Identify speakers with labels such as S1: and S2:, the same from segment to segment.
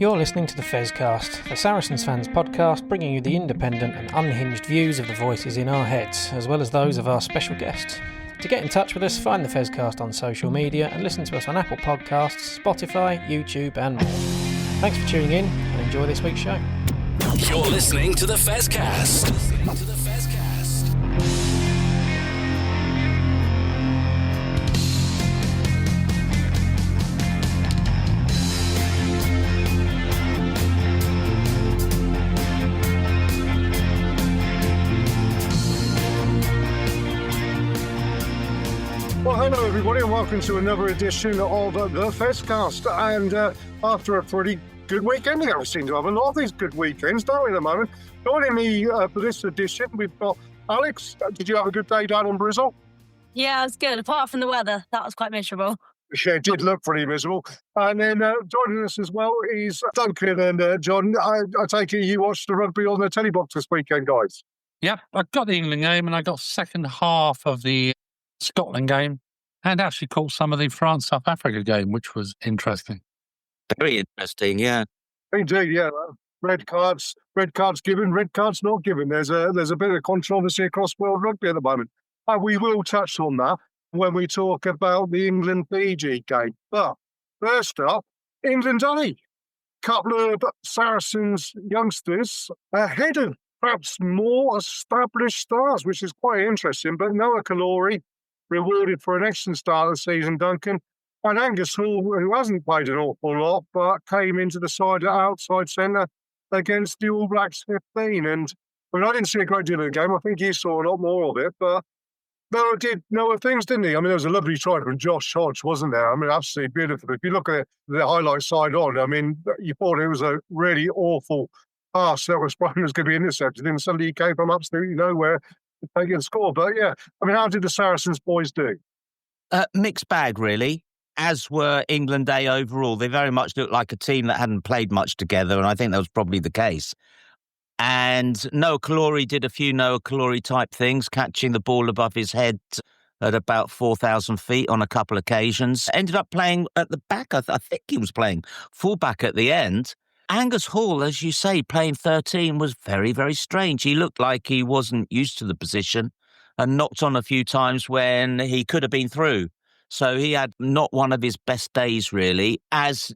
S1: You're listening to the Fezcast, the Saracens fans podcast, bringing you the independent and unhinged views of the voices in our heads, as well as those of our special guests. To get in touch with us, find the Fezcast on social media and listen to us on Apple Podcasts, Spotify, YouTube and more. Thanks for tuning in and enjoy this week's show.
S2: You're listening to the Fezcast.
S3: Well, hello everybody and welcome to another edition of the Fezcast. And after a pretty good weekend, we seem to have a lot of these good weekends, don't we, at the moment? Joining me for this edition, we've got Alex. Did you have a good day down in Bristol?
S4: Yeah, it was good. Apart from the weather, that was quite miserable.
S3: Yeah, it did look pretty miserable. And then joining us as well is Duncan and John. I take it you watched the rugby on the telly box this weekend, guys?
S5: Yep, I got the England game and I got second half of the Scotland game and actually caught some of the France-South Africa game, which was interesting.
S6: Very interesting, yeah.
S3: Indeed, yeah. Red cards given, red cards not given. There's a bit of controversy across world rugby at the moment. And we will touch on that when we talk about the England-Fiji game. But first up, England A. Couple of Saracens youngsters ahead of perhaps more established stars, which is quite interesting. But Noah Kalori rewarded for an excellent start of the season, Duncan. And Angus Hall, who hasn't played an awful lot, but came into the side at outside centre against the All Blacks 15. And I didn't see a great deal of the game. I think he saw a lot more of it. But Noah did Noah things, didn't he? I mean, there was a lovely try from Josh Hodge, wasn't there? I mean, absolutely beautiful. If you look at the highlight side on, I mean, you thought it was a really awful pass that was probably going to be intercepted. And suddenly he came from absolutely nowhere to take a score. But yeah, I mean, how did the Saracens boys do?
S6: Mixed bag, really, as were England A overall. They very much looked like a team that hadn't played much together, and I think that was probably the case. And Noah Kalori did a few Noah Kalori type things, catching the ball above his head at about 4,000 feet on a couple of occasions. Ended up playing at the back. I think he was playing fullback at the end. Angus Hall, as you say, playing 13 was very, very strange. He looked like he wasn't used to the position and knocked on a few times when he could have been through. So he had not one of his best days, really, as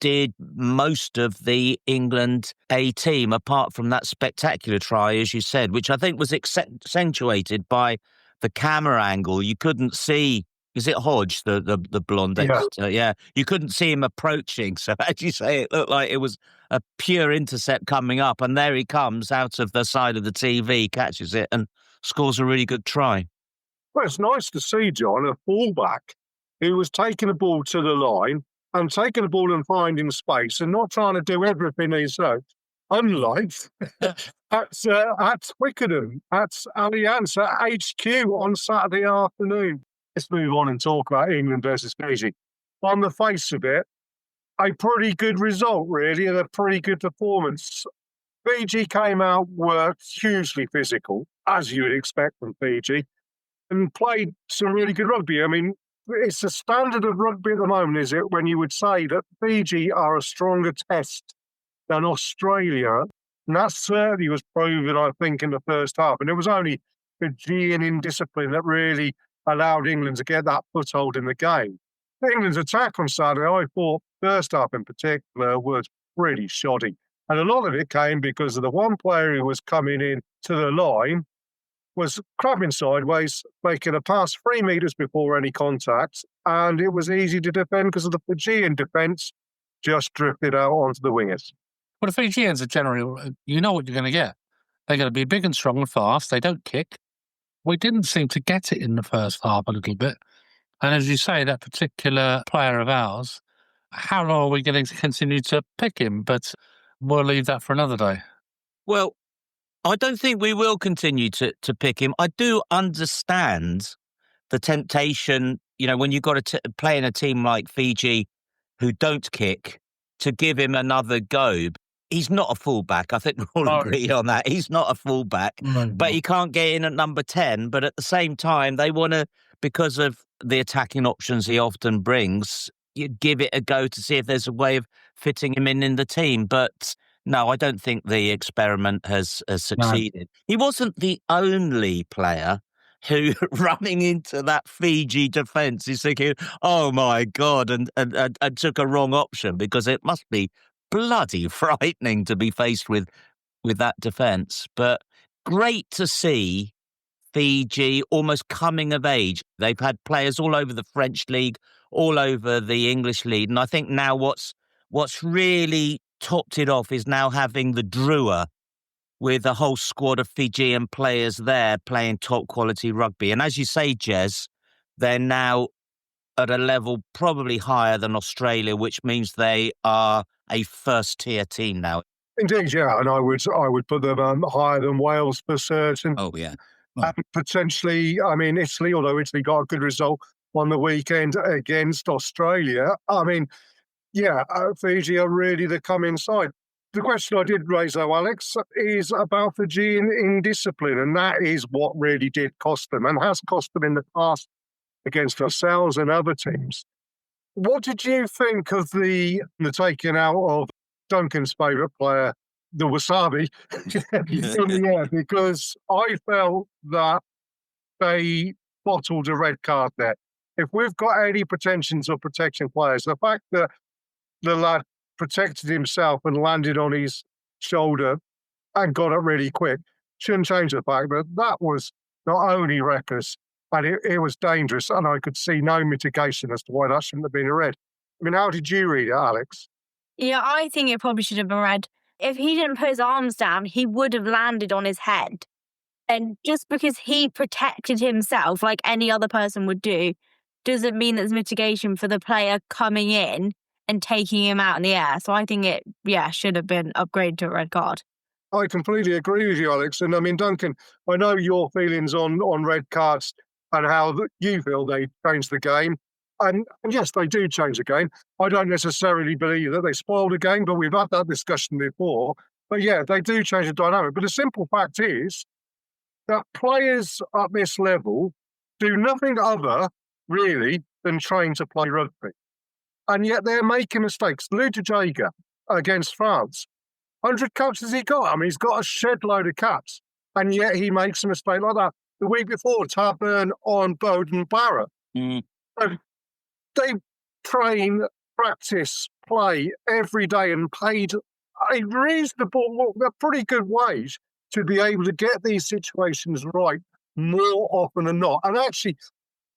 S6: did most of the England A team, apart from that spectacular try, as you said, which I think was accentuated by the camera angle. You couldn't see, is it Hodge, the blonde? Yeah. You couldn't see him approaching. So as you say, it looked like it was a pure intercept coming up. And there he comes out of the side of the TV, catches it and scores a really good try.
S3: Well, it's nice to see, John, a fullback who was taking the ball to the line and taking the ball and finding space and not trying to do everything himself. Unlike at Twickenham, at Allianz, at HQ on Saturday afternoon. Let's move on and talk about England versus Fiji. On the face of it, a pretty good result, really, and a pretty good performance. Fiji came out, worked, hugely physical, as you would expect from Fiji, and played some really good rugby. I mean, it's the standard of rugby at the moment, is it, when you would say that Fiji are a stronger test than Australia? And that certainly was proven, I think, in the first half. And it was only Fijian indiscipline that really allowed England to get that foothold in the game. England's attack on Saturday, I thought, first half in particular, was pretty shoddy. And a lot of it came because of the one player who was coming in to the line was crabbing sideways, making a pass 3 metres before any contact, and it was easy to defend because of the Fijian defence just drifted out onto the wingers.
S5: Well, the Fijians are generally, you know what you're going to get. They're going to be big and strong and fast. They don't kick. We didn't seem to get it in the first half a little bit. And as you say, that particular player of ours, how long are we going to continue to pick him? But we'll leave that for another day.
S6: Well, I don't think we will continue to pick him. I do understand the temptation, you know, when you've got to play in a team like Fiji who don't kick, to give him another go. He's not a fullback. I think we'll all agree on that. He's not a fullback, but he can't get in at number 10. But at the same time, they want to, because of the attacking options he often brings, you give it a go to see if there's a way of fitting him in the team. But no, I don't think the experiment has succeeded. He wasn't the only player who, running into that Fiji defence, is thinking, oh my God, and took a wrong option, because it must be bloody frightening to be faced with that defence. But great to see Fiji almost coming of age. They've had players all over the French league, all over the English league. And I think now what's really topped it off is now having the Drua with a whole squad of Fijian players there playing top quality rugby. And as you say, Jez, they're now at a level probably higher than Australia, which means they are a first-tier team now.
S3: Indeed, yeah, and I would put them higher than Wales for certain.
S6: Oh, yeah.
S3: And potentially, I mean, Italy, although Italy got a good result on the weekend against Australia, I mean, yeah, Fiji are really the coming side. The question I did raise, though, Alex, is about Fijian indiscipline, and that is what really did cost them, and has cost them in the past against ourselves and other teams. What did you think of the taking out of Duncan's favourite player, the Wasabi, in the air? Because I felt that they bottled a red card there. If we've got any pretensions of protecting players, the fact that the lad protected himself and landed on his shoulder and got it really quick shouldn't change the fact that that was not only reckless, and it was dangerous, and I could see no mitigation as to why that shouldn't have been a red. I mean, how did you read it, Alex?
S4: Yeah, I think it probably should have been red. If he didn't put his arms down, he would have landed on his head. And just because he protected himself like any other person would do, doesn't mean there's mitigation for the player coming in and taking him out in the air. So I think it, should have been upgraded to a red card.
S3: I completely agree with you, Alex. And I mean, Duncan, I know your feelings on red cards and how you feel they change the game. And yes, they do change the game. I don't necessarily believe that they spoil the game, but we've had that discussion before. But yeah, they do change the dynamic. But the simple fact is that players at this level do nothing other, really, than train to play rugby. And yet they're making mistakes. Luta Jager against France, 100 caps has he got? I mean, he's got a shed load of caps. And yet he makes a mistake like that. The week before, Taburn on Bowden Barrett. So they train, practice, play every day and paid a reasonable, a pretty good wage to be able to get these situations right more often than not. And actually,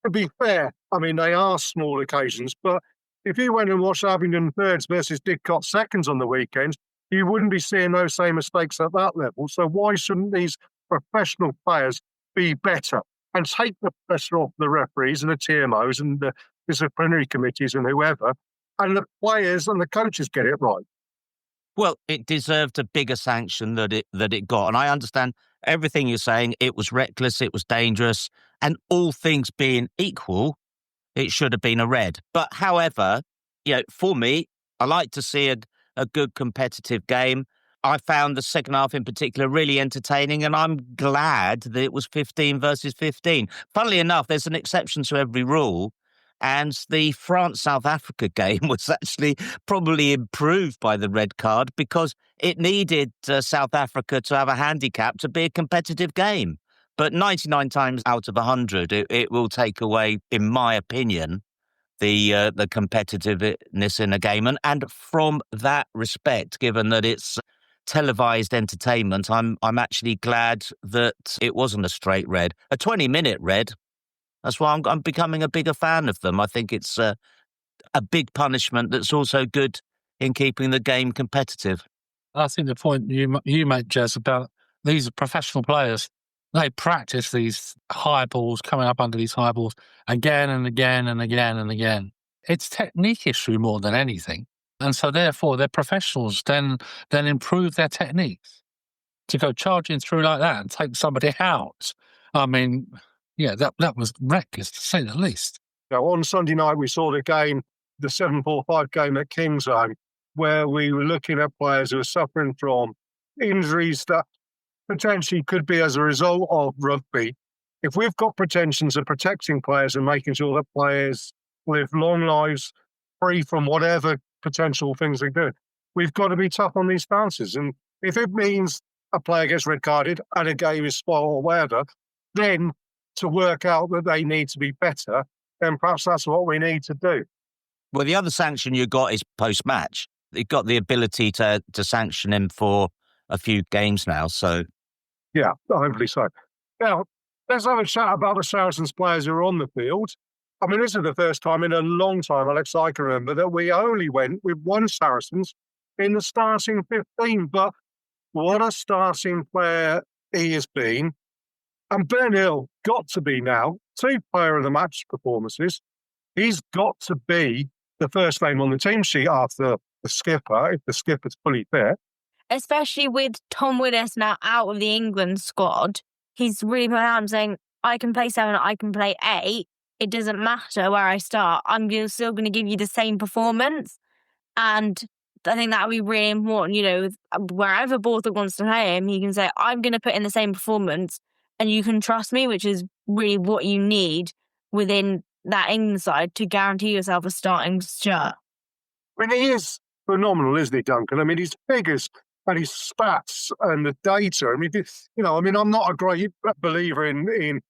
S3: to be fair, I mean, they are small occasions, but if you went and watched Abingdon thirds versus Didcot seconds on the weekend, you wouldn't be seeing those same mistakes at that level. So why shouldn't these professional players be better and take the pressure off the referees and the TMOs and the disciplinary committees and whoever, and the players and the coaches get it right?
S6: Well, it deserved a bigger sanction that it got. And I understand everything you're saying. It was reckless, it was dangerous, and all things being equal, it should have been a red. But however, for me, I like to see a good competitive game. I found the second half in particular really entertaining, and I'm glad that it was 15 versus 15. Funnily enough, there's an exception to every rule, and the France-South Africa game was actually probably improved by the red card because it needed South Africa to have a handicap to be a competitive game. But 99 times out of 100, it will take away, in my opinion, the competitiveness in a game. And from that respect, given that it's televised entertainment, I'm actually glad that it wasn't a straight red. A 20-minute red, that's why I'm becoming a bigger fan of them. I think it's a big punishment that's also good in keeping the game competitive.
S5: I think the point you make, Jez, about these are professional players. They practice these high balls, coming up under these high balls again and again and again and again. It's technique issue more than anything. And so therefore, they're professionals, then improve their techniques. To go charging through like that and take somebody out, I mean, yeah, that was reckless, to say the least.
S3: Now, on Sunday night, we saw the game, the 7-4-5 game at King's Home, where we were looking at players who were suffering from injuries that potentially could be as a result of rugby. If we've got pretensions of protecting players and making sure that players live long lives free from whatever potential things they do. We've got to be tough on these bounces. And if it means a player gets red carded and a game is spoiled or whatever, then to work out that they need to be better, then perhaps that's what we need to do.
S6: Well, the other sanction you got is post-match. You've got the ability to sanction him for a few games now, so...
S3: Yeah, hopefully so. Now, let's have a chat about the Saracens players who are on the field. I mean, this is the first time in a long time, Alex, I can remember, that we only went with one Saracens in the starting 15. But what a starting player he has been. And Ben Earl got to be now 2 player of the match performances. He's got to be the first name on the team sheet after the skipper, if the skipper's fully fit.
S4: Especially with Tom Willis now out of the England squad, he's really put out and saying, I can play 7, I can play 8. It doesn't matter where I start. I'm still going to give you the same performance. And I think that would be really important. You know, wherever Borthwick wants to play him, he can say, I'm going to put in the same performance and you can trust me, which is really what you need within that England side to guarantee yourself a starting shirt.
S3: I mean, he is phenomenal, isn't he, Duncan? I mean, his figures and his stats and the data. I mean, I'm not a great believer in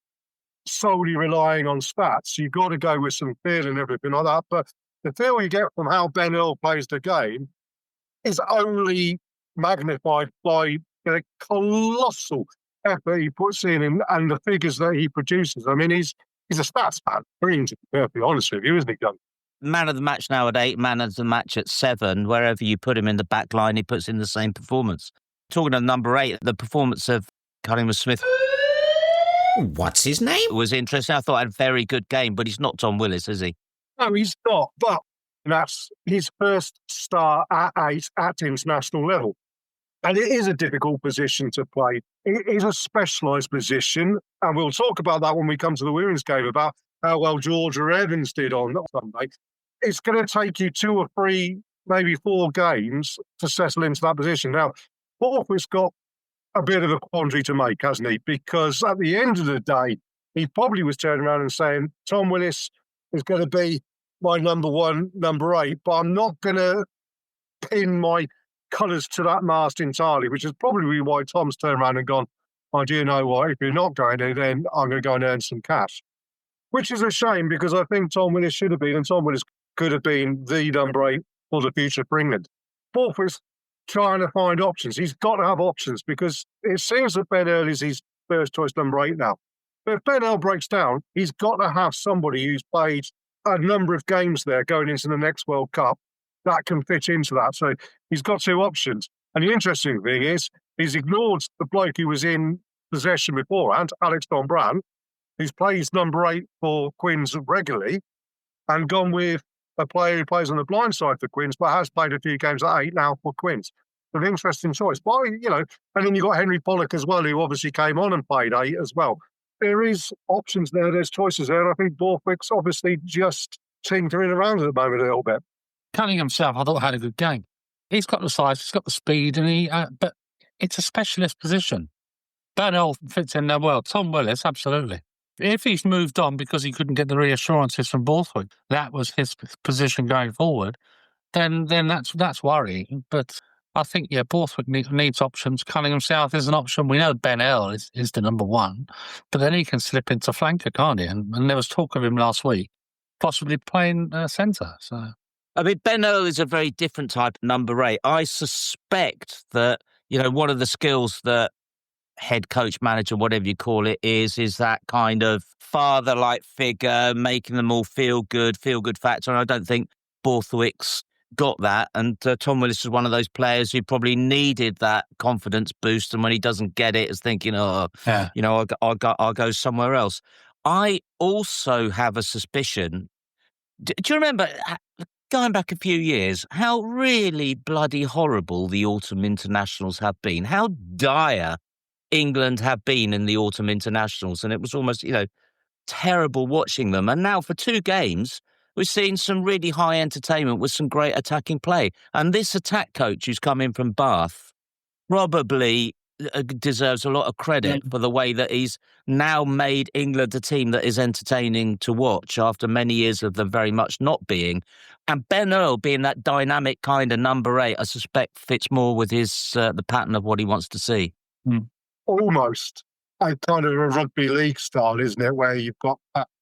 S3: solely relying on stats. You've got to go with some feel and everything like that. But the feel you get from how Ben Earl plays the game is only magnified by the colossal effort he puts in and the figures that he produces. I mean, he's a stats man, to be perfectly honest with you, isn't he, Duncan?
S6: Man of the match now at 8, man of the match at 7. Wherever you put him in the back line, he puts in the same performance. Talking of number 8, the performance of Cullingworth Smith.
S7: What's his name?
S6: Was interesting. I thought he had a very good game, but he's not Tom Willis, is he?
S3: No, he's not. But that's his first start at 8 at international level. And it is a difficult position to play. It is a specialised position. And we'll talk about that when we come to the women's game, about how well Georgia Evans did on Sunday. It's going to take you 2 or 3, maybe 4 games to settle into that position. Now, Borthwick's got a bit of a quandary to make, hasn't he? Because at the end of the day, he probably was turning around and saying, Tom Willis is going to be my number 1, number 8, but I'm not going to pin my colours to that mast entirely, which is probably why Tom's turned around and gone, oh, do you know what? If you're not going to, then I'm going to go and earn some cash. Which is a shame, because I think Tom Willis should have been, and Tom Willis could have been the number 8 for the future for England. Borthwick's trying to find options. He's got to have options, because it seems that Ben Earl is his first choice number 8 now. But if Ben Earl breaks down, he's got to have somebody who's played a number of games there going into the next World Cup that can fit into that. So he's got 2 options. And the interesting thing is, he's ignored the bloke who was in possession beforehand, Alex Don Bran, who's plays number 8 for Quins regularly, and gone with a player who plays on the blind side for Quins, but has played a few games at 8 now for Quins. An interesting choice. But, and then you've got Henry Pollock as well, who obviously came on and played 8 as well. There is options there, there's choices there. I think Borthwick's obviously just tinkering around at the moment a little bit.
S5: Cunningham himself, I thought, had a good game. He's got the size, he's got the speed, and but it's a specialist position. Ben Earl fits in there well. Tom Willis, absolutely. If he's moved on because he couldn't get the reassurances from Borthwick, that was his position going forward, then that's worrying. But I think, Borthwick needs options. Cunningham South is an option. We know Ben Earl is the number 1, but then he can slip into flanker, can't he? And there was talk of him last week, possibly playing centre. So,
S6: I mean, Ben Earl is a very different type of number 8. I suspect that, one of the skills that head coach, manager, whatever you call it, is that kind of father-like figure, making them all feel good factor. And I don't think Borthwick's got that. And Tom Willis is one of those players who probably needed that confidence boost. And when he doesn't get it, is thinking, I'll go somewhere else. I also have a suspicion. Do you remember, going back a few years, how really bloody horrible the autumn internationals have been? How dire England have been in the autumn internationals, and it was almost, terrible watching them. And now for 2 games, we've seen some really high entertainment with some great attacking play. And this attack coach who's come in from Bath probably deserves a lot of credit for the way that he's now made England a team that is entertaining to watch after many years of them very much not being. And Ben Earl being that dynamic kind of number 8, I suspect fits more with his the pattern of what he wants to see.
S3: Almost a kind of a rugby league style, isn't it? Where you've got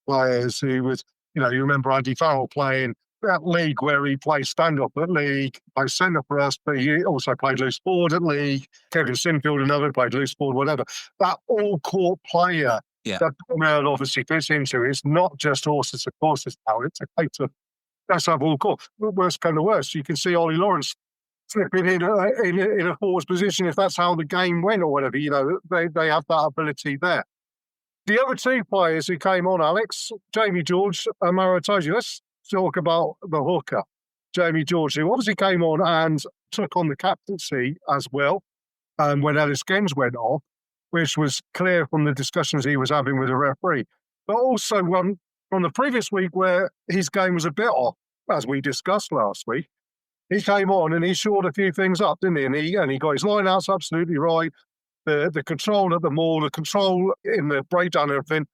S3: players who was, you remember Andy Farrell playing that league where he played stand-up at league, played centre for us, but he also played loose forward at league. Kevin Sinfield, another, played loose forward, whatever. That all-court player that Earl obviously fits into. It's not just horses and courses now. It's a case of, let's have all-court. Worst come to worst, you can see Ollie Lawrence slipping in a forward position if that's how the game went or whatever. They have that ability there. The other two players who came on, Alex, Jamie George and Maro Itoje. Let's talk about the hooker, Jamie George, who obviously came on and took on the captaincy as well when Ellis Gens went off, which was clear from the discussions he was having with the referee. But also from the previous week where his game was a bit off, as we discussed last week, he came on and he shored a few things up, didn't he? And he got his line-outs absolutely right. The control at the maul, the control in the breakdown and everything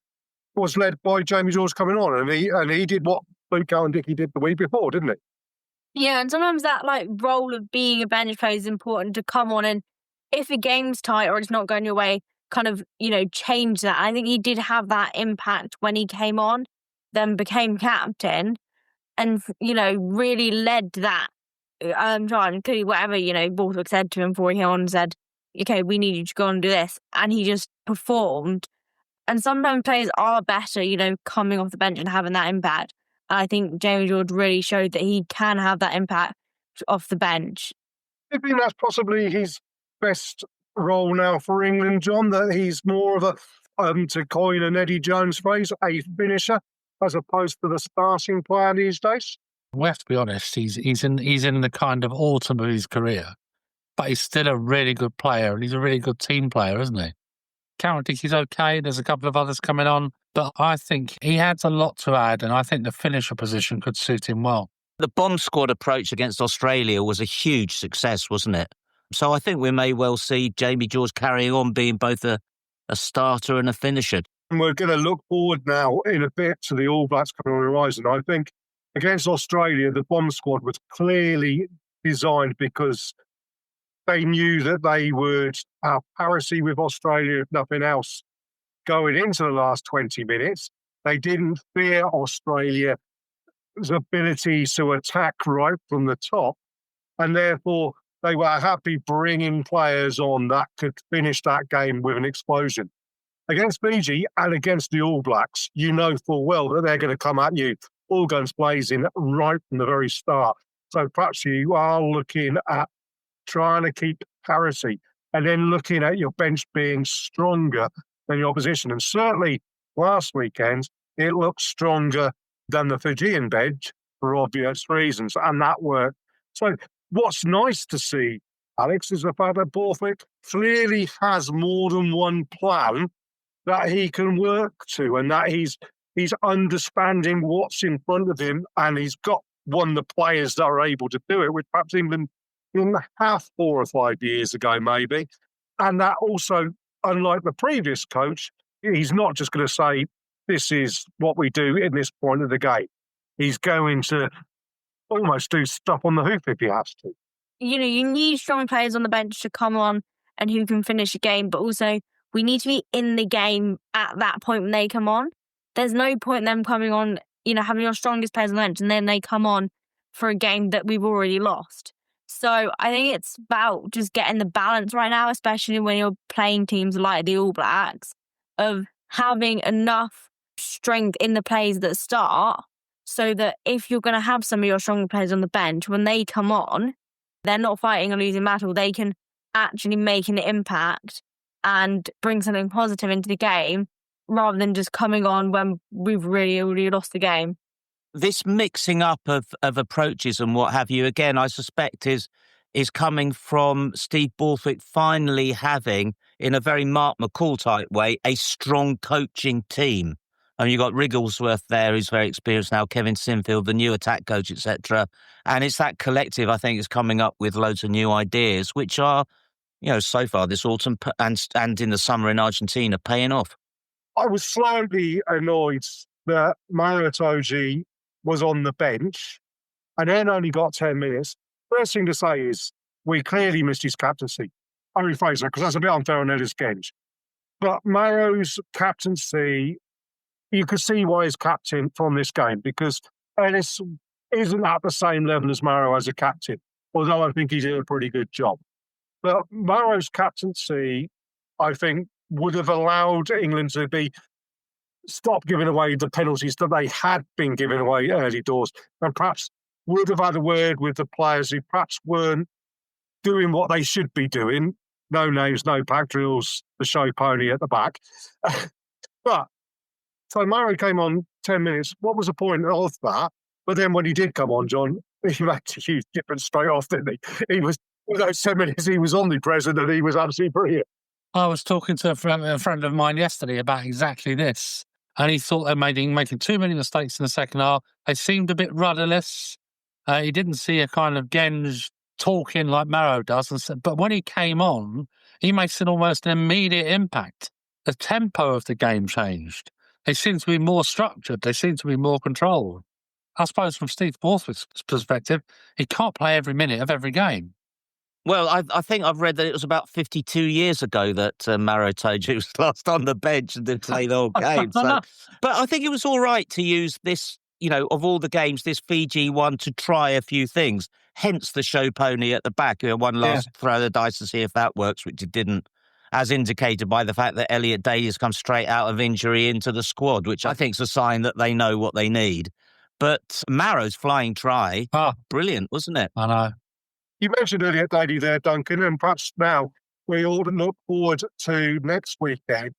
S3: was led by Jamie George coming on. And he did what Luke and Dickey did the week before, didn't he?
S4: Yeah, and sometimes that role of being a bench player is important to come on and if a game's tight or it's not going your way, kind of, change that. I think he did have that impact when he came on, then became captain and, really led that. Including whatever, Borthwick said to him before he came on and said, okay, we need you to go and do this. And he just performed. And sometimes players are better, coming off the bench and having that impact. And I think Jamie George really showed that he can have that impact off the bench.
S3: I think that's possibly his best role now for England, John, that he's more of a, to coin an Eddie Jones phrase, a finisher, as opposed to the starting player these days.
S5: We have to be honest, he's in the kind of autumn of his career, but he's still a really good player and he's a really good team player, isn't he? Karen Dickey's okay, there's a couple of others coming on, but I think he adds a lot to add and I think the finisher position could suit him well.
S6: The bomb squad approach against Australia was a huge success, wasn't it? So I think we may well see Jamie George carrying on being both a starter and a finisher.
S3: And we're going to look forward now in a bit to the All Blacks coming on the horizon. I think against Australia, the bomb squad was clearly designed because they knew that they would have parity with Australia, if nothing else, going into the last 20 minutes. They didn't fear Australia's ability to attack right from the top, and therefore they were happy bringing players on that could finish that game with an explosion. Against Fiji and against the All Blacks, you know full well that they're going to come at you all guns blazing right from the very start. So perhaps you are looking at trying to keep parity and then looking at your bench being stronger than your opposition. And certainly last weekend, it looked stronger than the Fijian bench for obvious reasons, and that worked. So what's nice to see, Alex, is the fact that Borthwick clearly has more than one plan that he can work to and that he's understanding what's in front of him, and he's got one of the players that are able to do it, which perhaps England didn't have 4 or 5 years ago, maybe. And that also, unlike the previous coach, he's not just going to say, this is what we do in this point of the game. He's going to almost do stuff on the hoof if he has to.
S4: You need strong players on the bench to come on and who can finish a game, but also we need to be in the game at that point when they come on. There's no point in them coming on, having your strongest players on the bench and then they come on for a game that we've already lost. So I think it's about just getting the balance right now, especially when you're playing teams like the All Blacks, of having enough strength in the players that start so that if you're going to have some of your stronger players on the bench, when they come on, they're not fighting a losing battle. They can actually make an impact and bring something positive into the game rather than just coming on when we've really already lost the game.
S6: This mixing up of approaches and what have you, again, I suspect is coming from Steve Borthwick finally having, in a very Mark McCall type way, a strong coaching team. And you've got Wrigglesworth there, who's very experienced now, Kevin Sinfield, the new attack coach, etc. And it's that collective, I think, is coming up with loads of new ideas, which are so far this autumn and in the summer in Argentina, paying off.
S3: I was slightly annoyed that Maro Itoje was on the bench and then only got 10 minutes. First thing to say is we clearly missed his captaincy. I rephrase that because that's a bit unfair on Ellis Genge. But Maro's captaincy, you could see why he's captain from this game because Ellis isn't at the same level as Maro as a captain, although I think he did a pretty good job. But Maro's captaincy, I think, would have allowed England to stop giving away the penalties that they had been giving away early doors and perhaps would have had a word with the players who perhaps weren't doing what they should be doing. No names, no pack drills, the show pony at the back. So Maro came on 10 minutes. What was the point of that? But then when he did come on, John, he had to use different straight off, didn't he? He was, with those 10 minutes, he was omnipresent and he was absolutely brilliant.
S5: I was talking to a friend of mine yesterday about exactly this, and he thought they were making too many mistakes in the second half. They seemed a bit rudderless. He didn't see a kind of Genge talking like Maro does, but when he came on, he makes almost an immediate impact. The tempo of the game changed. They seem to be more structured. They seem to be more controlled. I suppose from Steve Borthwick's perspective, he can't play every minute of every game.
S6: Well, I think I've read that it was about 52 years ago that Maro Itoje was last on the bench and didn't play the whole game. So, but I think it was all right to use this, of all the games, this Fiji one to try a few things. Hence the show pony at the back, one last throw of the dice to see if that works, which it didn't, as indicated by the fact that Elliot Daly has come straight out of injury into the squad, which I think is a sign that they know what they need. But Maro's flying try, brilliant, wasn't it?
S5: I know.
S3: You mentioned Elliot Daly there, Duncan, and perhaps now we all look forward to next weekend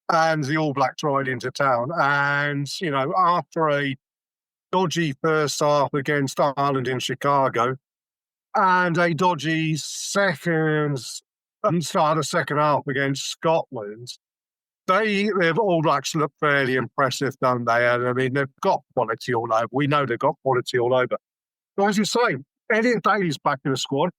S3: and the All Blacks ride into town. And, after a dodgy first half against Ireland in Chicago and a dodgy start of second half against Scotland, they've All Blacks look fairly impressive, don't they? And I mean, they've got quality all over. We know they've got quality all over. But as you say, Elliot Daly's back in the squad.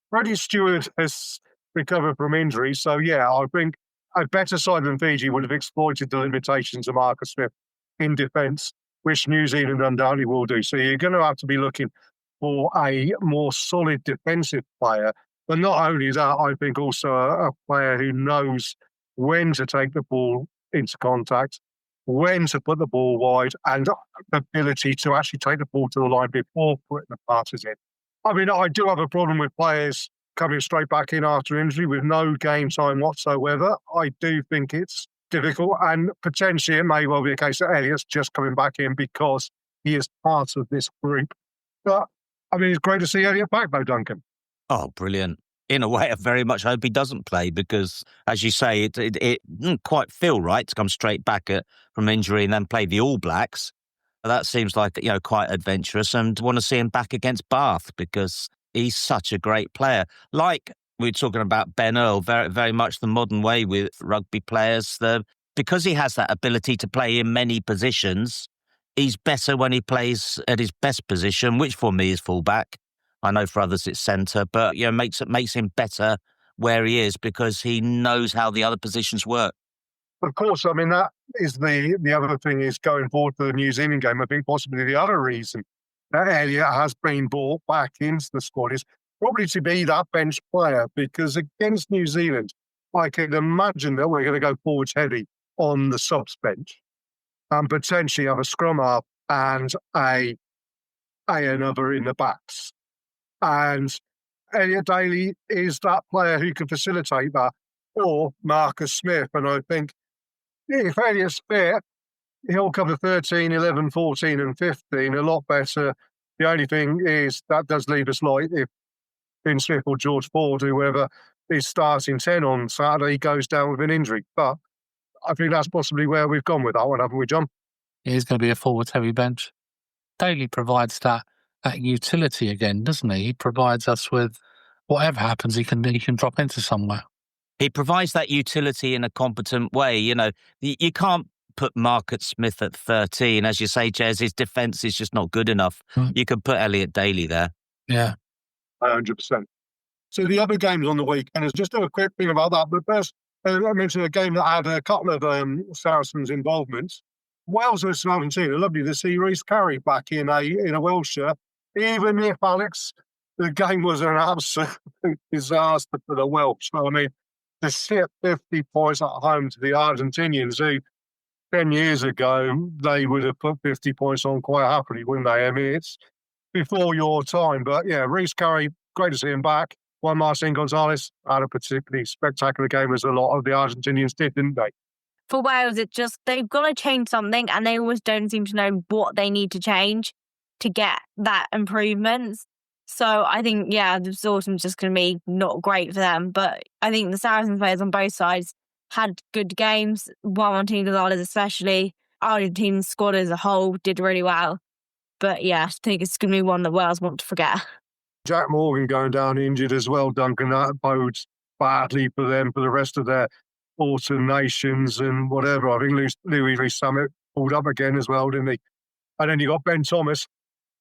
S3: Freddie Stewart has recovered from injury. So, I think a better side than Fiji would have exploited the limitations of Marcus Smith in defence, which New Zealand undoubtedly will do. So you're going to have to be looking for a more solid defensive player. But not only that, I think also a player who knows when to take the ball into contact, when to put the ball wide, and the ability to actually take the ball to the line before putting the passes in. I mean, I do have a problem with players coming straight back in after injury with no game time whatsoever. I do think it's difficult, and potentially it may well be a case that Elliot's just coming back in because he is part of this group. But, I mean, it's great to see Elliot back, though, Duncan.
S6: Oh, brilliant. In a way, I very much hope he doesn't play because, as you say, it didn't quite feel right to come straight back from injury and then play the All Blacks. That seems like, quite adventurous, and want to see him back against Bath because he's such a great player. Like we were talking about Ben Earl, very, very much the modern way with rugby players. Because he has that ability to play in many positions, he's better when he plays at his best position, which for me is fullback. I know for others it's centre, but makes him better where he is because he knows how the other positions work.
S3: Of course, I mean, that is the other thing is going forward for the New Zealand game. I think possibly the other reason that Elliot has been brought back into the squad is probably to be that bench player because against New Zealand, I can imagine that we're going to go forwards heavy on the subs bench and potentially have a scrum half and another in the backs. And Elliot Daly is that player who can facilitate that, or Marcus Smith. And I think if Elliot's fit, he'll cover 13, 11, 14 and 15 a lot better. The only thing is that does leave us light if Finn Smith or George Ford, whoever is starting 10 on Saturday, goes down with an injury. But I think that's possibly where we've gone with that one, haven't we, John?
S5: It is going to be a forward-heavy bench. Daly provides that utility again, doesn't he? He provides us with whatever happens, he can drop into somewhere.
S6: He provides that utility in a competent way. You can't put Marcus Smith at 13. As you say, Jez, his defence is just not good enough. You could put Elliot Daly there.
S5: Yeah.
S3: 100%. So the other games on the weekend is just a quick thing about that. But first, I mentioned a game that had a couple of Saracens involvements. Wales versus Argentina. Lovely to see Rhys Carey back in a Welsh shirt. Even if, Alex, the game was an absolute disaster for the Welsh. I mean, to ship 50 points at home to the Argentinians, who 10 years ago, they would have put 50 points on quite happily, wouldn't they? I mean, it's before your time. But yeah, Rhys Carey, great to see him back. Juan Marcin Gonzalez had a particularly spectacular game, as a lot of the Argentinians did, didn't they?
S4: For Wales, it's just they've got to change something and they always don't seem to know what they need to change to get that improvement. So I think, yeah, this autumn's just going to be not great for them. But I think the Saracens players on both sides had good games. Juan Martin Gonzalez especially. Argentine squad as a whole did really well. But yeah, I think it's going to be one that Wales want to forget.
S3: Jack Morgan going down injured as well, Duncan. That bodes badly for them for the rest of their autumn nations and whatever. I think Louis Rees-Summit pulled up again as well, didn't he? And then you got Ben Thomas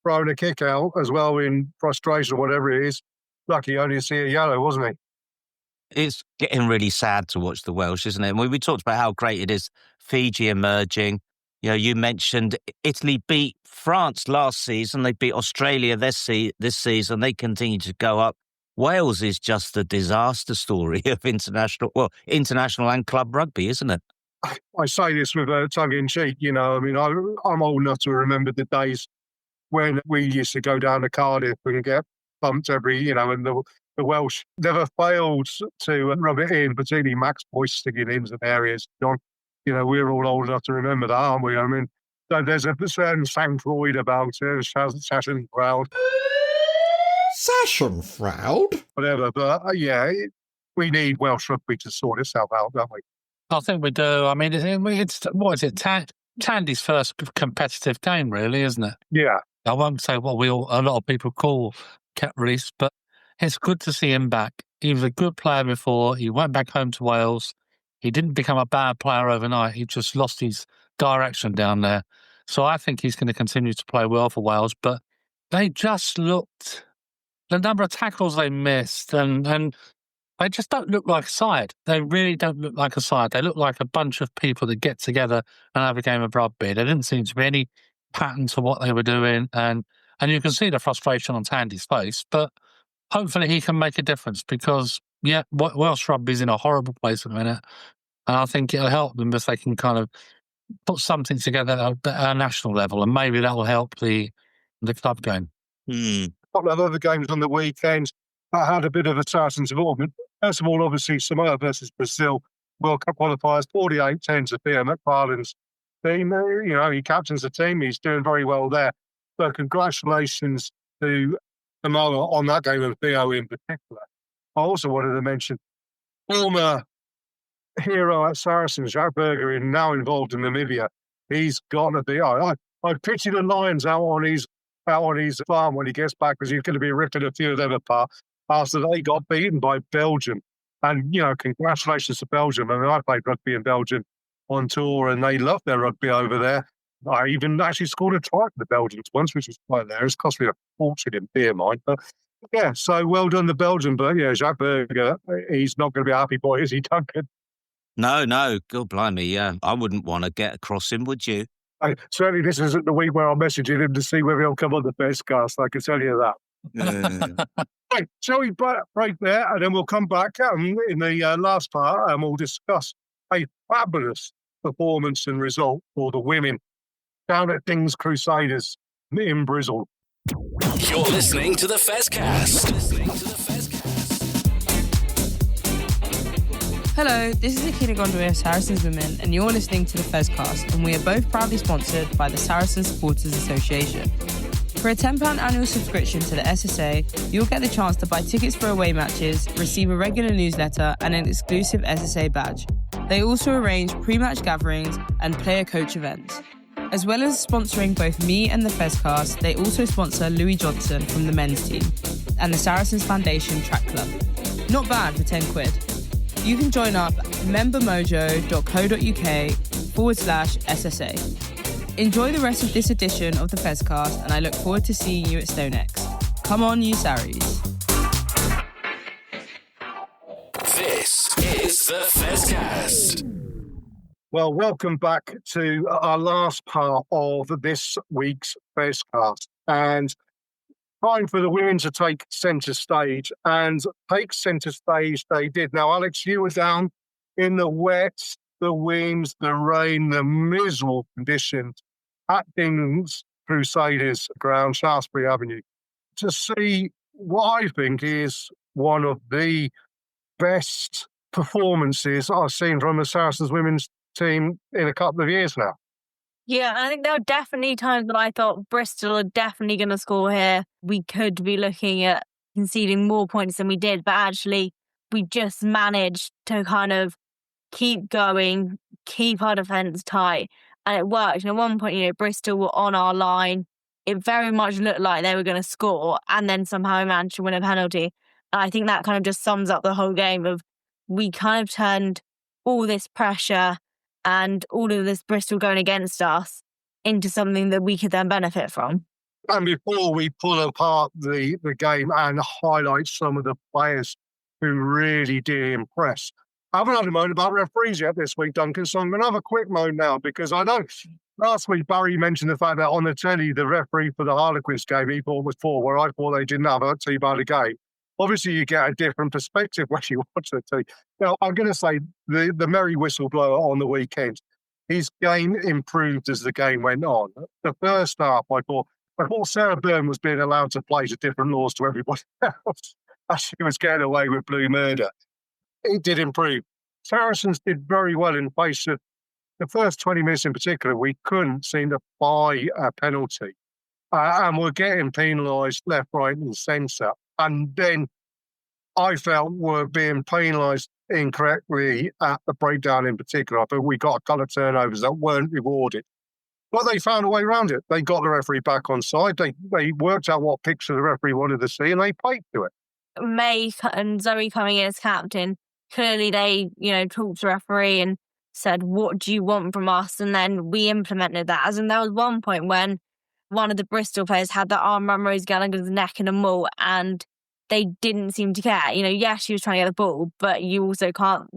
S3: throwing a kick out as well in frustration or whatever it is. Lucky only to see a yellow, wasn't he?
S6: It's getting really sad to watch the Welsh, isn't it? And we talked about how great it is, Fiji emerging. You know, you mentioned Italy beat France last season. They beat Australia this season. They continue to go up. Wales is just a disaster story of international and club rugby, isn't it?
S3: I say this with a tongue-in-cheek, you know. I mean, I'm old enough to remember the days when we used to go down to Cardiff and get bumped every, you know, and the Welsh never failed to rub it in, particularly Max Boyce sticking in some areas. You know, we're all old enough to remember that, aren't we? I mean, there's a certain Schadenfreude about it, Schadenfreude.
S7: Schadenfreude?
S3: Whatever, but yeah, we need Welsh rugby to sort itself out, don't we?
S5: I think we do. I mean, it's what is it? Tandy's first competitive game, really, isn't it?
S3: Yeah.
S5: I won't say what a lot of people call Ket Rees, but it's good to see him back. He was a good player before. He went back home to Wales. He didn't become a bad player overnight. He just lost his direction down there. So I think he's going to continue to play well for Wales. But they just looked, the number of tackles they missed, and they just don't look like a side. They really don't look like a side. They look like a bunch of people that get together and have a game of rugby. There didn't seem to be any pattern to what they were doing. And you can see the frustration on Tandy's face. But hopefully he can make a difference because, yeah, Welsh rugby's in a horrible place at the minute. And I think it'll help them if they can kind of put something together at a national level. And maybe that will help the club game.
S3: A couple of other games on the weekend that had a bit of a Saracens involvement. First of all, obviously, Samoa versus Brazil, World Cup qualifiers, 48-10 to Theo McFarlane's team. You know, he captains the team. He's doing very well there. So congratulations to Samoa on that game and Theo in particular. I also wanted to mention former hero at Saracens, Jack Berger, is now involved in Namibia. He's got to be. I pity the lions out on his farm when he gets back because he's going to be ripping a few of them apart after they got beaten by Belgium. And, you know, congratulations to Belgium. I mean, I played rugby in Belgium on tour and they love their rugby over there. I even actually scored a try for the Belgians once, which was quite hilarious. It cost me a fortune in beer, mind. But yeah, so well done to Belgium. But yeah, Jack Berger, he's not going to be a happy boy, is he, Duncan?
S6: No, God blimey, yeah. I wouldn't want to get across him, would you?
S3: Certainly this isn't the week where I'm messaging him to see whether he'll come on the best cast. I can tell you that. Right, shall we break there and then we'll come back in the last part and we'll discuss a fabulous performance and result for the women down at Dings Crusaders in Bristol.
S2: You're listening to the Fezcast.
S8: Hello, this is Akina Gondwe of Saracens Women, and you're listening to the Fezcast, and we are both proudly sponsored by the Saracens Supporters Association. For a £10 annual subscription to the SSA, you'll get the chance to buy tickets for away matches, receive a regular newsletter, and an exclusive SSA badge. They also arrange pre-match gatherings and player-coach events. As well as sponsoring both me and the Fezcast, they also sponsor Louis Johnson from the men's team and the Saracens Foundation Track Club. Not bad for £10. You can join up at membermojo.co.uk/SSA. Enjoy the rest of this edition of the Fezcast, and I look forward to seeing you at StoneX. Come on, you Sarries.
S2: This is the Fezcast.
S3: Well, welcome back to our last part of this week's Fezcast. And time for the women to take centre stage. And take centre stage they did. Now, Alex, you were down in the wet, the winds, the rain, the miserable conditions at Dingham's Crusaders ground, Shaftesbury Avenue, to see what I think is one of the best performances I've seen from the Saracens women's team in a couple of years now.
S4: Yeah, I think there were definitely times when I thought Bristol are definitely going to score here. We could be looking at conceding more points than we did, but actually we just managed to kind of keep going, keep our defence tight, and it worked. And at one point, Bristol were on our line. It very much looked like they were going to score, and then somehow managed to win a penalty. And I think that kind of just sums up the whole game of we kind of turned all this pressure and all of this Bristol going against us into something that we could then benefit from.
S3: And before we pull apart the game and highlight some of the players who really did impress, I haven't had a moan about referees yet this week, Duncan, so I'm going to have a quick moan now, because I know last week Barry mentioned the fact that on the telly, the referee for the Harlequins game he thought was poor, where I thought they didn't have a team by the game. Obviously, you get a different perspective when you watch the team. Now, I'm going to say the merry whistleblower on the weekend, his game improved as the game went on. The first half, I thought Sarah Byrne was being allowed to play to different laws to everybody else as she was getting away with blue murder. It did improve. Saracens did very well in face of the first 20 minutes in particular. We couldn't seem to buy a penalty. And we're getting penalised left, right and centre. And then I felt we're being penalised incorrectly at the breakdown in particular. I think we got a couple of turnovers that weren't rewarded. But they found a way around it. They got the referee back on side. They worked out what picture the referee wanted to see, and they played to it.
S4: May and Zoe coming in as captain, clearly they, talked to the referee and said, what do you want from us? And then we implemented that. As in, there was one point when one of the Bristol players had their arm around Rose Gallagher's neck in a maul, and they didn't seem to care. Yes, she was trying to get the ball, but you also can't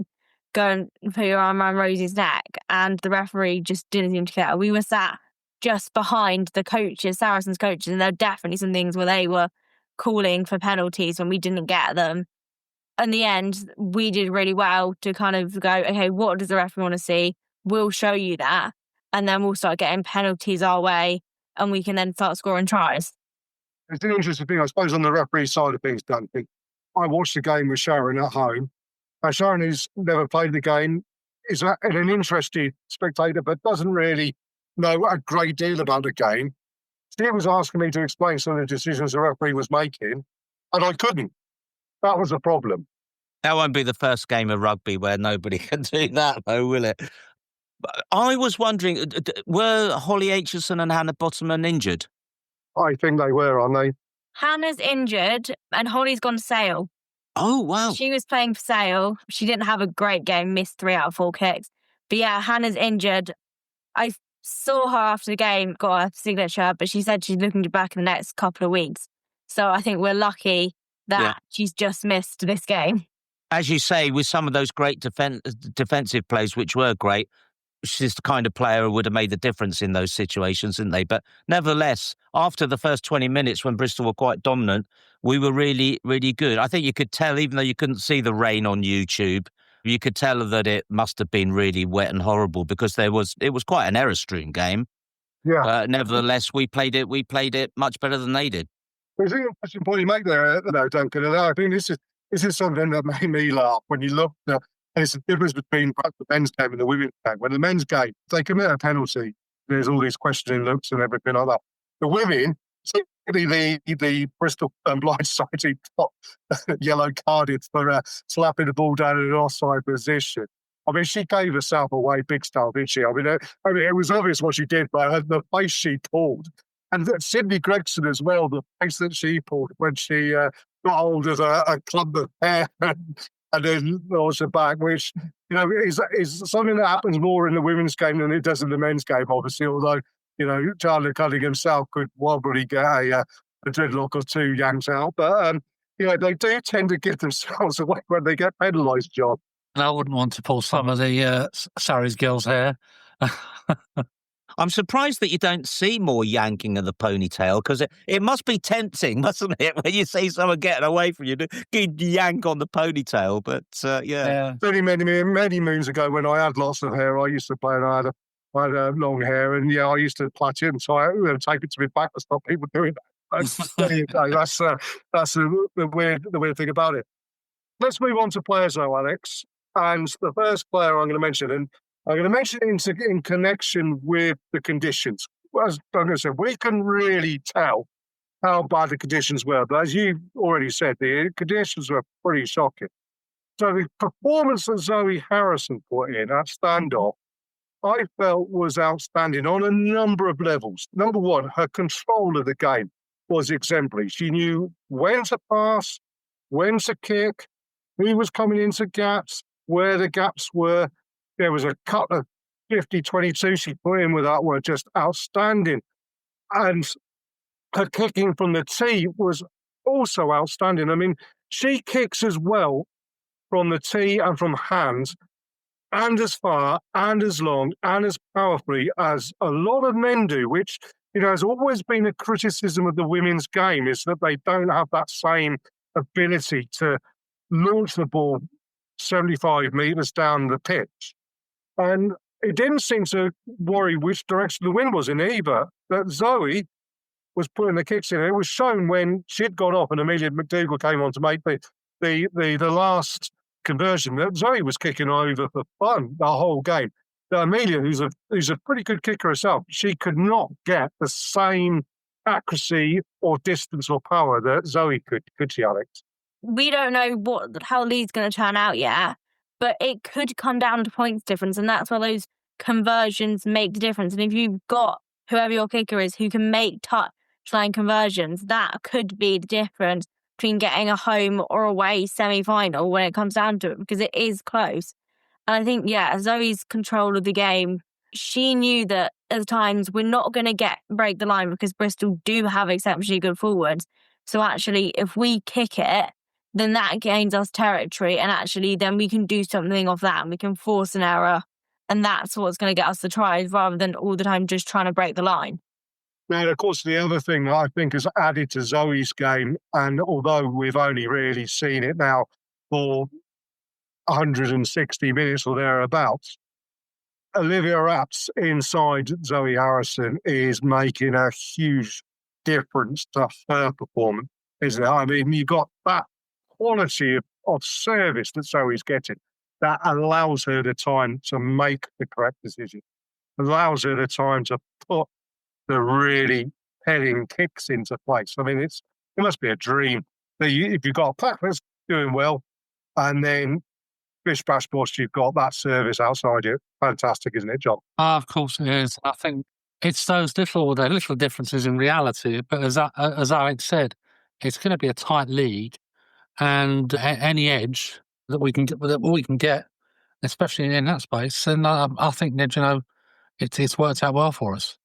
S4: go and put your arm around Rosie's neck. And the referee just didn't seem to care. We were sat just behind the coaches, Saracens coaches, and there were definitely some things where they were calling for penalties when we didn't get them. In the end, we did really well to kind of go, okay, what does the referee want to see? We'll show you that. And then we'll start getting penalties our way, and we can then start scoring tries.
S3: It's an interesting thing, I suppose, on the referee side of things, Duncan. I watched the game with Sharon at home. Sharon, who's never played the game, is an interested spectator, but doesn't really know a great deal about the game. She was asking me to explain some of the decisions the referee was making, and I couldn't. That was a problem.
S6: That won't be the first game of rugby where nobody can do that, though, will it? I was wondering, were Holly Aitchison and Hannah Bottomman injured?
S3: I think they were, aren't they?
S4: Hannah's injured and Holly's gone to Sale.
S6: Oh, wow.
S4: She was playing for Sale. She didn't have a great game, missed 3 out of 4 kicks. But yeah, Hannah's injured. I saw her after the game, got her signature, but she said she's looking to be back in the next couple of weeks. So I think we're lucky that she's just missed this game.
S6: As you say, with some of those great defensive plays, which were great, she's the kind of player who would have made the difference in those situations, didn't they? But nevertheless, after the first 20 minutes when Bristol were quite dominant, we were really, really good. I think you could tell, even though you couldn't see the rain on YouTube, you could tell that it must have been really wet and horrible, because it was quite an error-strewn game.
S3: Yeah.
S6: Nevertheless, we played it much better than they did.
S3: There's an interesting point you make there, though, Duncan. And I think this is something that made me laugh when you look at. And it's the difference between perhaps the men's game and the women's game. When the men's game, they commit a penalty, there's all these questioning looks and everything like that. The women, particularly the Bristol Blind Society, got yellow carded for slapping the ball down in an offside position. I mean, she gave herself away big style, didn't she? I mean, it was obvious what she did, but the face she pulled. And Sydney Gregson as well, the face that she pulled when she got hold of a clump of hair and then lost her back, which, is something that happens more in the women's game than it does in the men's game, obviously, although, Charlie Cunningham himself could probably get a dreadlock or two yanked out. But Yeah, they do tend to give themselves away when they get penalised, John.
S5: And I wouldn't want to pull some of the Sarries girls' hair.
S6: I'm surprised that you don't see more yanking of the ponytail, because it must be tempting, mustn't it, when you see someone getting away from you to yank on the ponytail. But yeah.
S3: Many moons ago, when I had lots of hair, I used to play, and I had long hair, and I used to plait it and tie it and tape it to my back to stop people doing that. There you go. That's the weird thing about it. Let's move on to players, though, Alex. And the first player I'm going to mention, and I'm going to mention it in connection with the conditions. As Duncan said, we can really tell how bad the conditions were. But as you already said, the conditions were pretty shocking. So the performance that Zoe Harrison put in at standoff, I felt was outstanding on a number of levels. Number one, her control of the game was exemplary. She knew when to pass, when to kick, who was coming into gaps, where the gaps were. There was a cut of 50-22 she put in with that were just outstanding. And her kicking from the tee was also outstanding. I mean, she kicks as well from the tee and from hands, and as far and as long and as powerfully as a lot of men do, which, has always been a criticism of the women's game, is that they don't have that same ability to launch the ball 75 metres down the pitch. And it didn't seem to worry which direction the wind was in either. That Zoe was putting the kicks in. It was shown when she'd gone off and Amelia McDougall came on to make the last conversion, that Zoe was kicking over for fun the whole game. That Amelia, who's a pretty good kicker herself, she could not get the same accuracy or distance or power that Zoe could she, Alex?
S4: We don't know how Lee's going to turn out yet, but it could come down to points difference, and that's where those conversions make the difference. And if you've got whoever your kicker is who can make touchline conversions, that could be the difference between getting a home or away semi-final when it comes down to it, because it is close. And I think, Zoe's control of the game, she knew that at times we're not going to break the line because Bristol do have exceptionally good forwards. So actually, if we kick it, then that gains us territory, and actually then we can do something off that and we can force an error, and that's what's going to get us the tries rather than all the time just trying to break the line.
S3: Now, of course, the other thing that I think has added to Zoe's game, and although we've only really seen it now for 160 minutes or thereabouts, Olivia Rapps inside Zoe Harrison is making a huge difference to her performance, isn't it? I mean, you've got that quality of service that Zoe's getting that allows her the time to make the correct decision, allows her the time to put the really heading kicks into place. I mean, it must be a dream. If you've got a player that's doing well, and then bish bash bosh, you've got that service outside you. Fantastic, isn't it, John?
S5: Of course it is. I think it's those little differences in reality. But as Alex said, it's going to be a tight league, and any edge that we can get, especially in that space, and I think it's worked out well for us.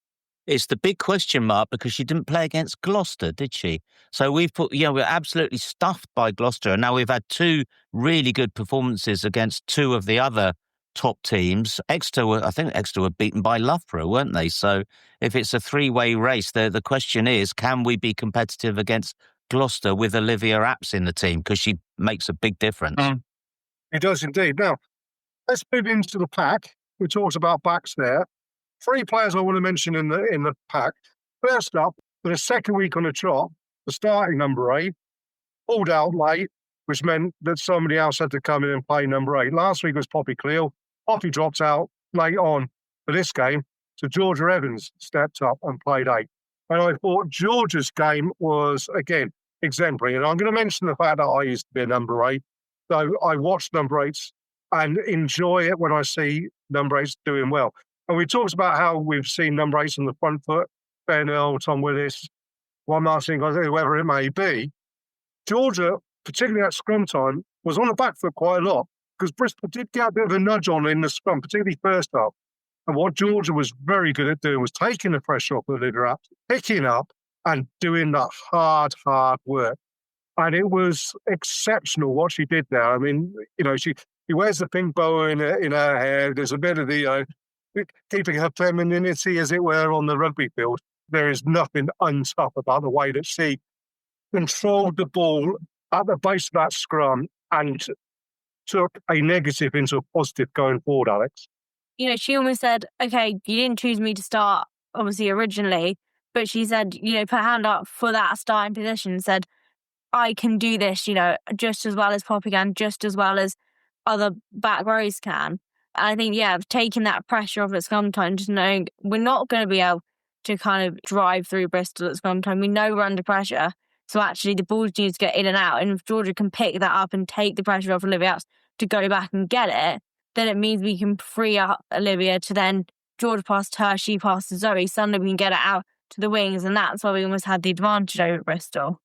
S6: It's the big question mark because she didn't play against Gloucester, did she? So we're absolutely stuffed by Gloucester. And now we've had two really good performances against two of the other top teams. I think Exeter were beaten by Loughborough, weren't they? So if it's a three-way race, the question is, can we be competitive against Gloucester with Olivia Rapps in the team? Because she makes a big difference.
S3: It does indeed. Now, let's move into the pack. We talked about backs there. Three players I want to mention in the pack. First up, for the second week on the trot, the starting number 8 pulled out late, which meant that somebody else had to come in and play number 8. Last week was Poppy Cleal. Poppy dropped out late on for this game, so Georgia Evans stepped up and played 8. And I thought Georgia's game was, again, exemplary. And I'm going to mention the fact that I used to be a number 8. So I watch number 8s and enjoy it when I see number 8s doing well. And we talked about how we've seen number 8s on the front foot, Ben Earl, Tom Willis, Juan Martin, whoever it may be. Georgia, particularly at scrum time, was on the back foot quite a lot because Bristol did get a bit of a nudge on in the scrum, particularly first half. And what Georgia was very good at doing was taking the pressure off the leader up, picking up and doing that hard work. And it was exceptional what she did there. I mean, she wears the pink bow in her hair. There's a bit of the keeping her femininity, as it were, on the rugby field. There is nothing untough about the way that she controlled the ball at the base of that scrum and took a negative into a positive going forward, Alex.
S4: She almost said, okay, you didn't choose me to start, obviously, originally, but she said, put her hand up for that starting position and said, I can do this, just as well as Poppy can, just as well as other back rows can. And I think, taking that pressure off at scrum time, just knowing we're not going to be able to kind of drive through Bristol at scrum time. We know we're under pressure. So actually the ball needs to get in and out. And if Georgia can pick that up and take the pressure off Olivia Else to go back and get it, then it means we can free up Olivia to then Georgia past her, she passes Zoe. Suddenly we can get it out to the wings. And that's why we almost had the advantage over Bristol.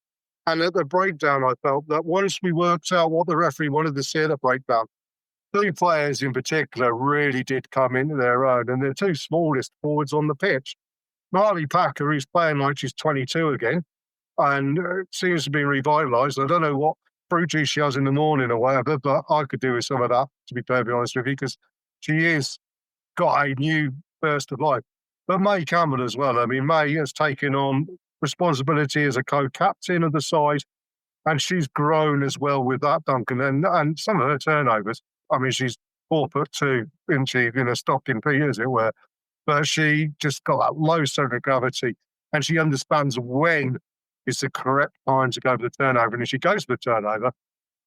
S3: And at the breakdown, I felt that once we worked out what the referee wanted to see at the breakdown, 3 players in particular really did come into their own, and the 2 smallest forwards on the pitch. Marley Packer, who's playing like she's 22 again, and seems to be revitalised. I don't know what fruit juice she has in the morning or whatever, but I could do with some of that, to be perfectly honest with you, because she is got a new burst of life. But May Campbell as well. I mean, May has taken on responsibility as a co-captain of the side, and she's grown as well with that, Duncan. And some of her turnovers, I mean, she's 4'2", isn't she, in a stocking feet, as it were. But she just got that low centre of gravity, and she understands when is the correct time to go for the turnover. And if she goes for the turnover,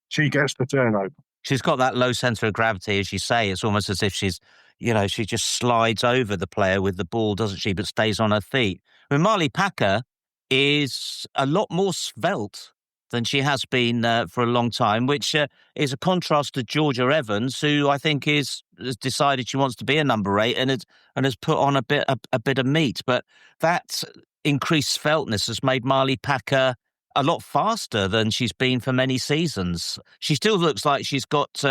S3: she gets the turnover.
S6: She's got that low centre of gravity, as you say. It's almost as if she's, she just slides over the player with the ball, doesn't she, but stays on her feet. I mean, Marley Packer is a lot more svelte than she has been for a long time, which is a contrast to Georgia Evans, who I think has decided she wants to be a number 8 and has put on a bit of meat. But that increased sveltness has made Marley Packer a lot faster than she's been for many seasons. She still looks like she's got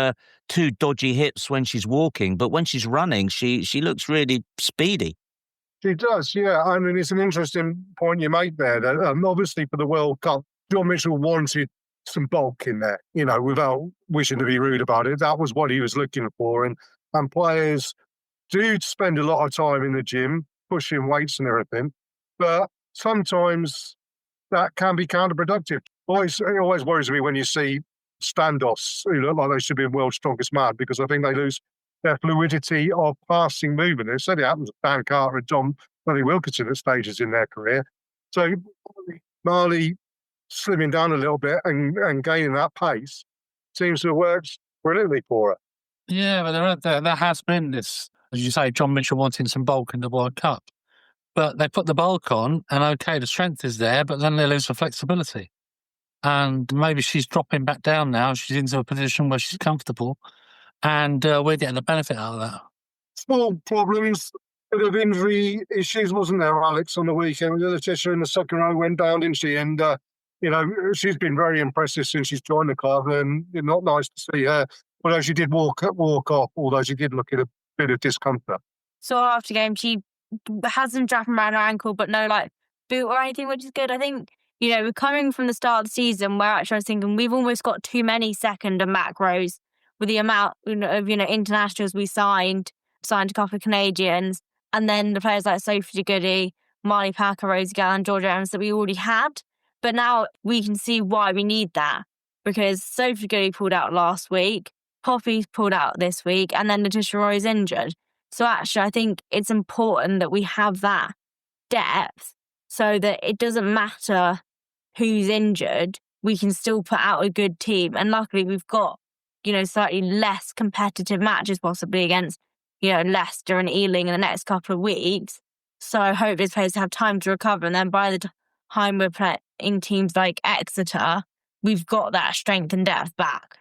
S6: 2 dodgy hips when she's walking, but when she's running, she looks really speedy.
S3: She does, yeah. I mean, it's an interesting point you make there. That, obviously, for the World Cup, John Mitchell wanted some bulk in there, without wishing to be rude about it. That was what he was looking for. And players do spend a lot of time in the gym, pushing weights and everything. But sometimes that can be counterproductive. It always worries me when you see standoffs who look like they should be in World's Strongest Man, because I think they lose their fluidity of passing movement. It certainly happens to Dan Carter and John Wilkinson at stages in their career. So Marley slimming down a little bit and gaining that pace seems to have worked brilliantly for her.
S5: Yeah, but there has been this, as you say, John Mitchell wanting some bulk in the World Cup. But they put the bulk on, and okay, the strength is there, but then they lose the flexibility. And maybe she's dropping back down now. She's into a position where she's comfortable, and we're getting the benefit out of that.
S3: Small problems, bit of injury issues, wasn't there, Alex, on the weekend? Letitia in the second row went down, didn't she? And, she's been very impressive since she's joined the club, and not nice to see her. Although she did walk off, although she did look at a bit of discomfort.
S4: So after game, she hasn't wrapped around her ankle, but no boot or anything, which is good. I think, we're coming from the start of the season where actually I was thinking we've almost got too many second and macros with the amount of, internationals we signed a couple of Canadians, and then the players like Sophie Goody, Marley Packer, Rosie Gallen, Georgia Evans that we already had. But now we can see why we need that, because Sophie Goody pulled out last week, Poppy's pulled out this week, and then Letitia Roy's injured. So actually, I think it's important that we have that depth so that it doesn't matter who's injured, we can still put out a good team. And luckily, we've got, slightly less competitive matches possibly against, Leicester and Ealing in the next couple of weeks. So I hope these players have time to recover. And then by the time we're playing teams like Exeter, we've got that strength and depth back.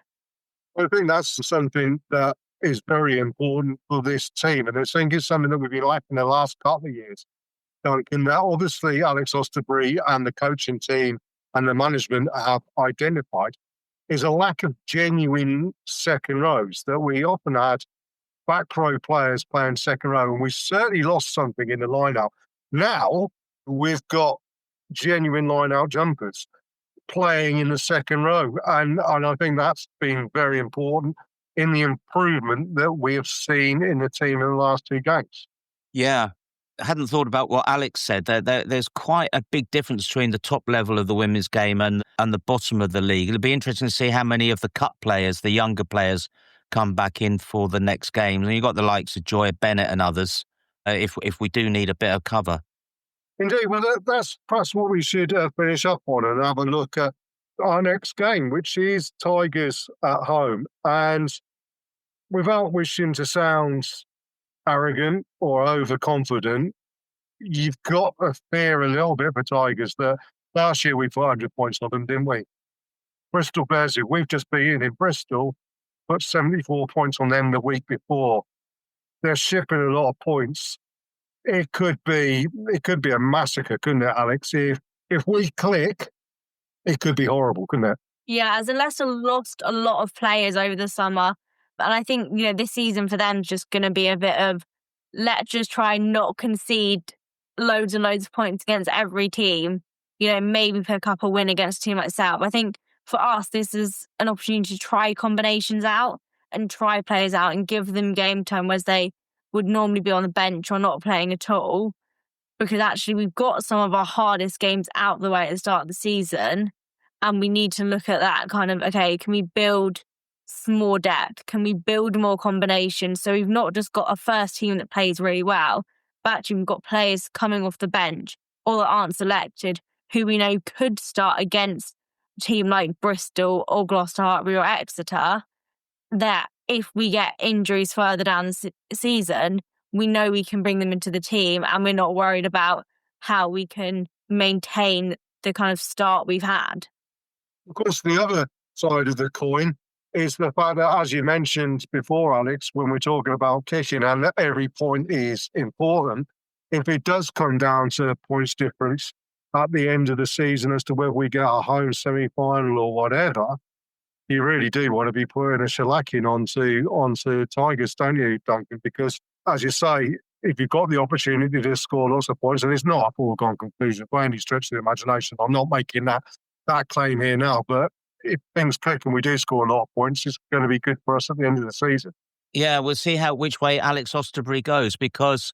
S3: I think that's something that is very important for this team. And I think it's something that we've been lacking the last couple of years. Duncan, now obviously Alex Osterbury and the coaching team and the management have identified is a lack of genuine second rows, that we often had back row players playing second row, and we certainly lost something in the line-out. Now we've got genuine line-out jumpers. playing in the second row. And I think that's been very important in the improvement that we have seen in the team in the last 2 games.
S6: Yeah. I hadn't thought about what Alex said. There's quite a big difference between the top level of the women's game and the bottom of the league. It'll be interesting to see how many of the cut players, the younger players, come back in for the next game. And you've got the likes of Joy Bennett and others, if we do need a bit of cover.
S3: Indeed. Well, that's perhaps what we should finish up on and have a look at our next game, which is Tigers at home. And without wishing to sound arrogant or overconfident, you've got to fear a little bit for Tigers that last year we put 100 points on them, didn't we? Bristol Bears, who we've just beaten in Bristol, put 74 points on them the week before. They're shipping a lot of points. It could be a massacre, couldn't it, Alex? If we click, it could be horrible, couldn't it?
S4: Yeah, as Leicester lost a lot of players over the summer. And I think, this season for them is just going to be a bit of, let's just try not concede loads and loads of points against every team. Maybe pick up a win against a team like South. I think for us, this is an opportunity to try combinations out and try players out and give them game time, whereas they would normally be on the bench or not playing at all. Because actually we've got some of our hardest games out the way at the start of the season. And we need to look at that kind of, okay, can we build some more depth? Can we build more combinations? So we've not just got a first team that plays really well, but actually we've got players coming off the bench or that aren't selected who we know could start against a team like Bristol or Gloucester, Hartbury or Exeter, that if we get injuries further down the season, we know we can bring them into the team and we're not worried about how we can maintain the kind of start we've had.
S3: Of course, the other side of the coin is the fact that, as you mentioned before, Alex, when we're talking about kicking and that every point is important, if it does come down to points difference at the end of the season as to whether we get a home semi-final or whatever, you really do want to be putting a shellacking onto Tigers, don't you, Duncan? Because, as you say, if you've got the opportunity to score lots of points, and it's not a foregone conclusion by any stretch of the imagination, I'm not making that claim here now, but if things click and we do score a lot of points, it's going to be good for us at the end of the season.
S6: Yeah, we'll see which way Alex Osterbury goes, because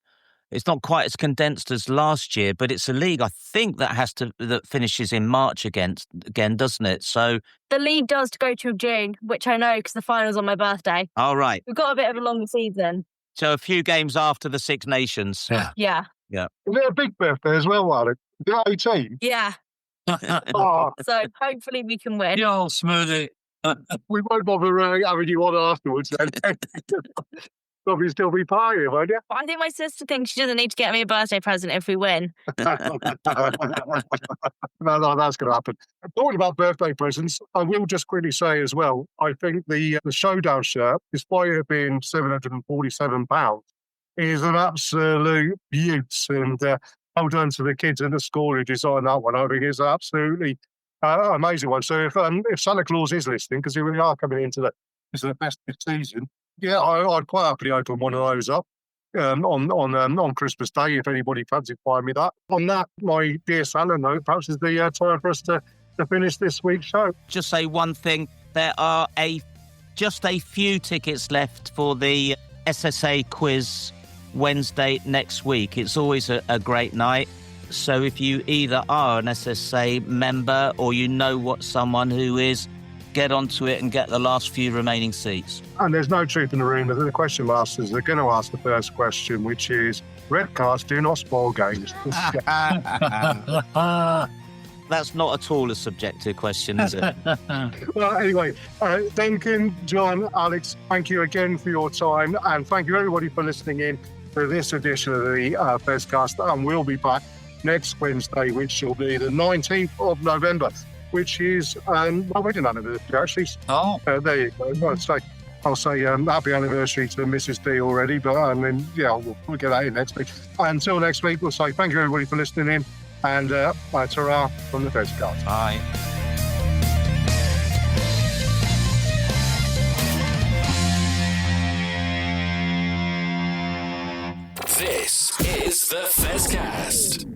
S6: it's not quite as condensed as last year, but it's a league, I think, that finishes in March again, doesn't it? So
S4: the league does go to June, which I know because the final's on my birthday.
S6: All right.
S4: We've got a bit of a longer season.
S6: So a few games after the Six Nations.
S4: Yeah.
S3: Is it a big birthday as well, Alex? Is it 18?
S4: Yeah.
S3: Oh,
S4: So hopefully we can win.
S5: You old smoothie.
S3: we won't bother having you on afterwards then. Probably still be partying, won't you?
S4: But I think my sister thinks she doesn't need to get me a birthday present if we win.
S3: No, that's going to happen. Talking about birthday presents, I will just quickly say as well, I think the Showdown shirt, despite it being £747, is an absolute beaut. And well done to the kids in the school who designed that one. I think it's an absolutely amazing one. So if Santa Claus is listening, because we are coming into the festive season, yeah, I'd quite happily open one of those up on Christmas Day if anybody fancied buying me that. On that, my dear Santa note, perhaps is the time for us to finish this week's show.
S6: Just say one thing. There are just a few tickets left for the SSA quiz Wednesday next week. It's always a great night. So if you either are an SSA member or you know someone who is, get onto it and get the last few remaining seats.
S3: And there's no truth in the room. The question masters are going to ask the first question, which is, red cards do not spoil games.
S6: That's not at all a subjective question, is it?
S3: Well, anyway, Duncan, John, Alex, thank you again for your time. And thank you, everybody, for listening in to this edition of the Fezcast. And we'll be back next Wednesday, which will be the 19th of November. Which is wedding anniversary, actually.
S5: Oh.
S3: There you go. I'll say happy anniversary to Mrs. D already, but then, we'll get that in next week. Until next week, we'll say thank you, everybody, for listening in, and ta-ra from the Fezcast.
S6: Bye.
S2: This is the Fezcast.